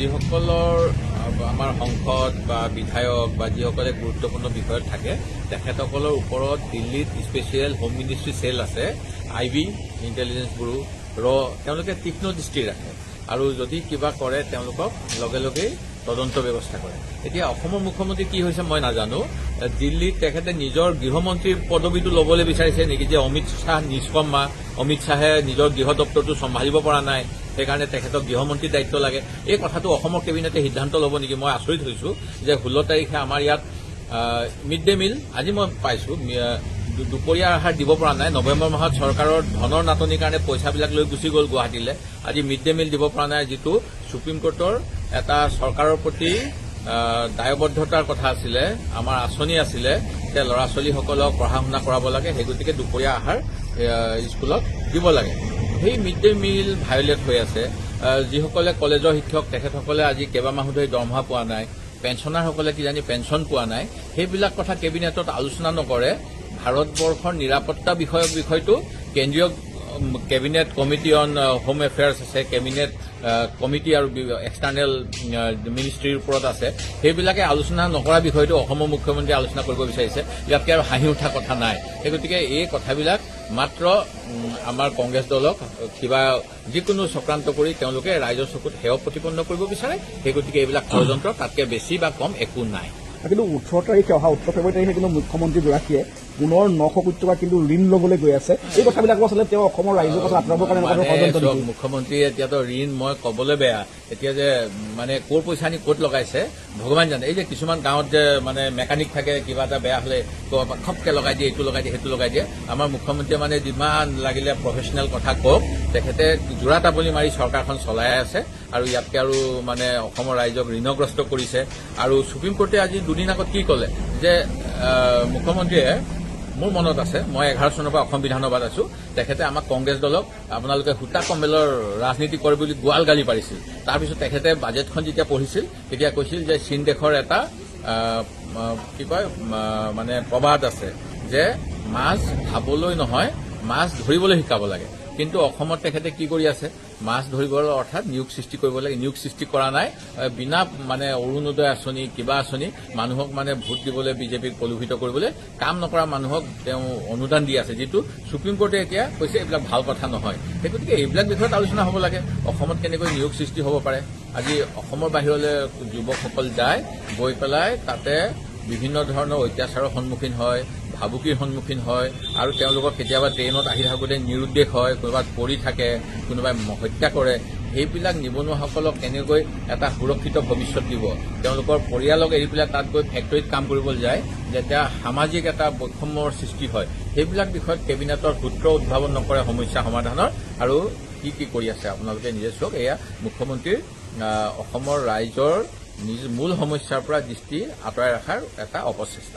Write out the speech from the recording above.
যিসকলৰ আমাৰ সংসদ বা বিধায়ক বা যিসকলে গুৰুত্বপূৰ্ণ বিষয়ত থাকে তেখেতসকলৰ ওপৰত দিল্লীত স্পেচিয়েল হোম মিনিষ্ট্ৰী চেল আছে, IB ইণ্টেলিজেন্স ব্যুৰো তেওঁলোকে তীক্ষ্ণ দৃষ্টি ৰাখে আৰু যদি কিবা কৰে তেওঁলোকক লগে লগেই তদন্ত ব্যৱস্থা কৰে। এতিয়া অসমৰ মুখ্যমন্ত্ৰী কি হৈছে মই নাজানো, দিল্লীত তেখেতে নিজৰ গৃহমন্ত্ৰীৰ পদবীটো ল'বলৈ বিচাৰিছে নেকি, যে অমিত শ্বাহ নিষ্কৰ্মা, অমিত শ্বাহে নিজৰ গৃহ দপ্তৰটো চম্ভালিব পৰা নাই, সেইকাৰণে তেখেতক গৃহমন্ত্ৰীৰ দায়িত্ব লাগে। এই কথাটো অসমৰ কেবিনেটে সিদ্ধান্ত ল'ব নেকি? মই আচৰিত হৈছো যে 16 তাৰিখে আমাৰ ইয়াত মিড ডে মিল আজি মই পাইছো দুপৰীয়াৰ আহাৰ দিব পৰা নাই। নৱেম্বৰ মাহত চৰকাৰৰ ধনৰ নাটনিৰ কাৰণে পইচাবিলাক লৈ গুচি গ'ল গুৱাহাটীলৈ। আজি মিড ডে মিল দিব পৰা নাই, যিটো সুপ্ৰিম কোৰ্টৰ এটা চৰকাৰৰ প্ৰতি দায়বদ্ধতাৰ কথা আছিলে, আমাৰ আঁচনি আছিলে যে ল'ৰা ছোৱালীসকলক পঢ়া শুনা কৰাব লাগে, সেই গতিকে দুপৰীয়া আহাৰ স্কুলত দিব লাগে। সেই মিড ডে মিল ভায়োলেট হৈ আছে। যিসকলে কলেজৰ শিক্ষক তেখেতসকলে আজি কেইবামাহো ধৰি দৰমহা পোৱা নাই, পেঞ্চনাৰসকলে কিজানি পেঞ্চন পোৱা নাই। সেইবিলাক কথা কেবিনেটত আলোচনা নকৰে। ভাৰতবৰ্ষৰ নিৰাপত্তা বিষয়টো কেন্দ্ৰীয় cabinet committee on home affairs আছে, কেবিনেট কমিটি আৰু এক্সটাৰ্নেল মিনিষ্ট্ৰীৰ ওপৰত আছে। সেইবিলাকে আলোচনা নকৰা বিষয়টো অসমৰ মুখ্যমন্ত্ৰীয়ে আলোচনা কৰিব বিচাৰিছে। ইয়াতকে আৰু হাঁহি উঠা কথা নাই। সেই গতিকে এই কথাবিলাক মাত্ৰ আমাৰ কংগ্ৰেছ দলক কিবা যিকোনো চক্ৰান্ত কৰি তেওঁলোকে ৰাইজৰ চকুত হেয় প্ৰতিপন্ন কৰিব বিচাৰে। সেই গতিকে এইবিলাক ষড়যন্ত্ৰ, তাতকে বেছি বা কম একো নাই। কিন্তু 18 তাৰিখে অহা 18 ফেব্ৰুৱাৰী তাৰিখে কিন্তু মুখ্যমন্ত্ৰীগৰাকীয়ে পুনৰ 900 কোটি টকা কিন্তু ঋণ ল'বলৈ গৈ আছে। এই কথাবিলাক আচলতে তেওঁ অসমৰ ৰাইজৰ কথা আঁতৰাবৰ কাৰণে মুখ্যমন্ত্ৰীয়ে এতিয়াতো ঋণ মই ক'বলৈ বেয়া, এতিয়া যে মানে ক'ৰ পইচা আনি ক'ত লগাইছে ভগৱান জানে। এই যে কিছুমান গাঁৱত যে মানে মেকানিক থাকে, কিবা এটা বেয়া হ'লে খপকে লগাই দিয়ে, এইটো লগাই দিয়ে, সেইটো লগাই দিয়ে। আমাৰ মুখ্যমন্ত্ৰীয়ে মানে যিমান লাগিলে প্ৰফেচনেল কথা কওক, তেখেতে জোৰা টাপলি মাৰি চৰকাৰখন চলাই আছে আৰু ইয়াতকে আৰু মানে অসমৰ ৰাইজক ঋণগ্ৰস্ত কৰিছে। আৰু সুপ্ৰিম কোৰ্টে আজি দুদিন আগত কি ক'লে যে মুখ্যমন্ত্ৰীয়ে, মোৰ মনত আছে মই 11 চনৰ পৰা অসম বিধানসভাত আছো, তেখেতে আমাক কংগ্ৰেছ দলক আপোনালোকে সূতা কম্বেলৰ ৰাজনীতি কৰে বুলি গোৱাল গালি পাৰিছিল। তাৰপিছত তেখেতে বাজেটখন যেতিয়া পঢ়িছিল তেতিয়া কৈছিল যে চীন দেশৰ এটা কি কয় মানে প্ৰবাদ আছে যে মাছ খাবলৈ নহয়, মাছ ধৰিবলৈ শিকাব লাগে। কিন্তু অসমত তেখেতে কি কৰি আছে, মাছ ধৰিবলৈ অৰ্থাৎ নিয়োগ সৃষ্টি কৰিব লাগে। নিয়োগ সৃষ্টি কৰা নাই, বিনা মানে অৰুণোদয় আঁচনি কিবা আঁচনি মানুহক মানে ভোট দিবলৈ বিজেপিক প্ৰলোভিত কৰিবলৈ কাম নকৰা মানুহক তেওঁ অনুদান দি আছে, যিটো সুপ্ৰিম কোৰ্টে এতিয়া কৈছে এইবিলাক ভাল কথা নহয়। সেই গতিকে এইবিলাক বিষয়ত আলোচনা হ'ব লাগে। অসমত কেনেকৈ নিয়োগ সৃষ্টি হ'ব পাৰে। আজি অসমৰ বাহিৰলৈ যুৱকসকল যায়, গৈ পেলাই তাতে বিভিন্ন ধৰণৰ অত্যাচাৰৰ সন্মুখীন হয়, ভাবুকিৰ সন্মুখীন হয় আৰু তেওঁলোকক কেতিয়াবা ট্ৰেইনত আহি থাকোঁতে নিৰুদ্দেশ হয়, ক'ৰবাত পৰি থাকে, কোনোবাই হত্যা কৰে। সেইবিলাক নিবনুৱাসকলক কেনেকৈ এটা সুৰক্ষিত ভৱিষ্যত দিব, তেওঁলোকৰ পৰিয়ালক এৰি পেলাই তাত গৈ ফেক্টৰীত কাম কৰিবলৈ যায়, যেতিয়া সামাজিক এটা বৈষম্যৰ সৃষ্টি হয়। সেইবিলাক বিষয়ত কেবিনেটৰ সূত্ৰ উদ্ভাৱন নকৰে সমস্যা সমাধানৰ। আৰু কি কৰি আছে আপোনালোকে নিজে চাওক। এয়া মুখ্যমন্ত্ৰীৰ অসমৰ ৰাইজৰ মূল সমস্যাৰ পৰা দৃষ্টি আঁতৰাই ৰখাৰ এটা অপচেষ্টা।